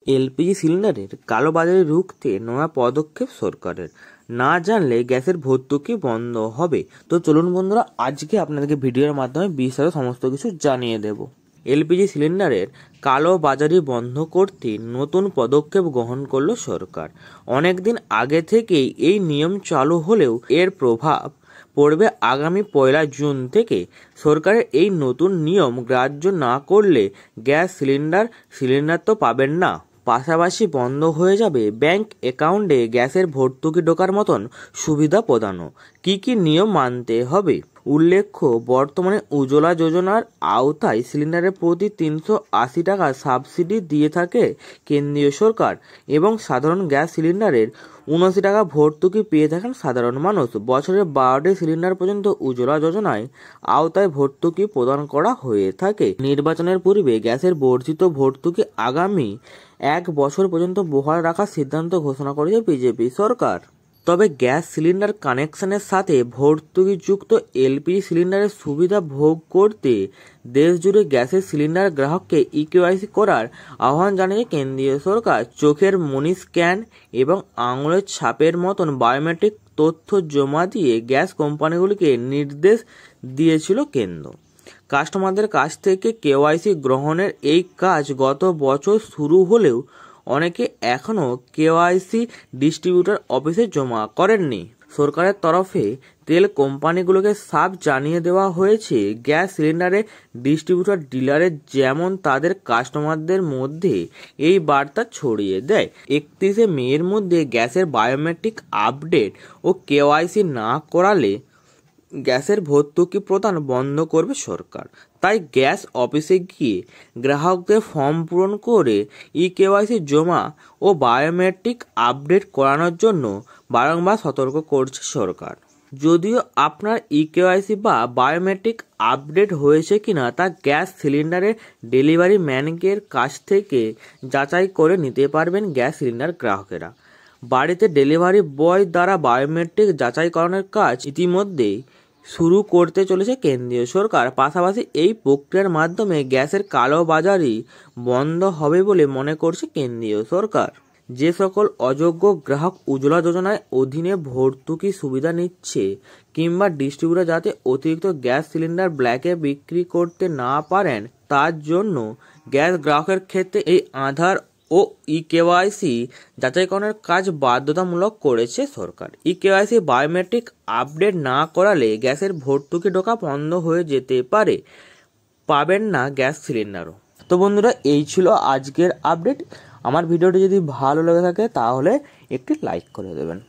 LPG সিলিন্ডারের কালোবাজারি রুখতে নয়া পদক্ষেপ সরকারের। না জানলে গ্যাসের ভর্তুকি বন্ধ হবে। তো চলুন বন্ধুরা, আজকে আপনাদেরকে ভিডিওর মাধ্যমে বিস্তারিত সমস্ত কিছু জানিয়ে দেব। এলপিজি সিলিন্ডারের কালোবাজারি বন্ধ করতে নতুন পদক্ষেপ গ্রহণ করল সরকার। অনেকদিন আগে থেকেই এই নিয়ম চালু হলেও এর প্রভাব পড়বে আগামী 1 জুন থেকে। সরকারের এই নতুন নিয়ম গ্রাহ্য না করলে গ্যাস সিলিন্ডার তো পাবেন না, পাশাপাশি বন্ধ হয়ে যাবে ব্যাংক অ্যাকাউন্টে গ্যাসের ভর্তুকি ঢোকার মতন সুবিধা প্রদানও। কি কি নিয়ম মানতে হবে? উল্লেখ্য, বর্তমানে উজ্জ্বলা যোজনার আওতায় সিলিন্ডারের প্রতি 380 টাকা সাবসিডি দিয়ে থাকে কেন্দ্রীয় সরকার এবং সাধারণ গ্যাস সিলিন্ডারের 79 টাকা ভর্তুকি পেয়ে থাকেন সাধারণ মানুষ। বছরে 12টি সিলিন্ডার পর্যন্ত উজ্জ্বলা যোজনায় আওতায় ভর্তুকি প্রদান করা হয়ে থাকে। নির্বাচনের পূর্বে গ্যাসের বর্ধিত ভর্তুকি আগামী 1 বছর পর্যন্ত বহাল রাখার সিদ্ধান্ত ঘোষণা করেছে বিজেপি সরকার। তবে গ্যাস সিলিন্ডার কানেকশনের সাথে ভর্তুকিযুক্ত এলপিজি সিলিন্ডারের সুবিধা ভোগ করতে দেশজুড়ে গ্যাসের সিলিন্ডার গ্রাহককে ইকেওয়াইসি করার আহ্বান জানিয়েছে কেন্দ্রীয় সরকার। চোখের মনি স্ক্যান এবং আঙুলের ছাপের মতন বায়োমেট্রিক তথ্য জমা দিয়ে গ্যাস কোম্পানিগুলিকে নির্দেশ দিয়েছিল কেন্দ্র। কাস্টমারদের কাছ থেকে কেওয়াইসি গ্রহণের এই কাজ গত বছর শুরু হলেও অনেকে এখনও কেওয়াইসি ডিস্ট্রিবিউটর অফিসে জমা করেননি। সরকারের তরফে তেল কোম্পানিগুলোকে সাফ জানিয়ে দেওয়া হয়েছে, গ্যাস সিলিন্ডারের ডিস্ট্রিবিউটর ডিলারের যেমন তাদের কাস্টমারদের মধ্যে এই বার্তা ছড়িয়ে দেয়। 31 মের মধ্যে গ্যাসের বায়োমেট্রিক আপডেট ও কেওয়াইসি না করালে গ্যাসের ভর্তুকি প্রদান বন্ধ করবে সরকার। তাই গ্যাস অফিসে গিয়ে গ্রাহকদের ফর্ম পূরণ করে ইকেওয়াইসি জমা ও বায়োমেট্রিক আপডেট করানোর জন্য বারংবার সতর্ক করছে সরকার। যদিও আপনার ইকেওয়াইসি বা বায়োমেট্রিক আপডেট হয়েছে কিনা তা গ্যাস সিলিন্ডারের ডেলিভারি ম্যানের কাছ থেকে যাচাই করে নিতে পারবেন গ্যাস সিলিন্ডার গ্রাহকেরা। বাড়িতে ডেলিভারি বয় দ্বারা বায়োমেট্রিক যাচাইকরণের কাজ ইতিমধ্যেই শুরু করতে চলেছে কেন্দ্রীয় সরকার। পাশাপাশি এই প্রক্রিয়ার মাধ্যমে গ্যাসের কালোবাজারি বন্ধ হবে বলে মনে করছে কেন্দ্রীয় সরকার। যে সকল অযোগ্য গ্রাহক উজ্জ্বলা যোজনার অধীনে ভর্তুকি সুবিধা নিচ্ছে কিংবা ডিস্ট্রিবিউটর যাতে অতিরিক্ত গ্যাস সিলিন্ডার ব্ল্যাকে বিক্রি করতে না পারেন, তার জন্য গ্যাস গ্রাহকের ক্ষেত্রে এই আধার ও ইকেওয়াইসি যাচাইকরণের কাজ বাধ্যতামূলক করেছে সরকার। ইকেওয়াইসি বায়োমেট্রিক আপডেট না করালে গ্যাসের ভর্তুকি ঢোকা বন্ধ হয়ে যেতে পারে, পাবেন না গ্যাস সিলিন্ডারও। তো বন্ধুরা, এই ছিল আজকের আপডেট। আমার ভিডিওটি যদি ভালো লেগে থাকে তাহলে একটি লাইক করে দেবেন।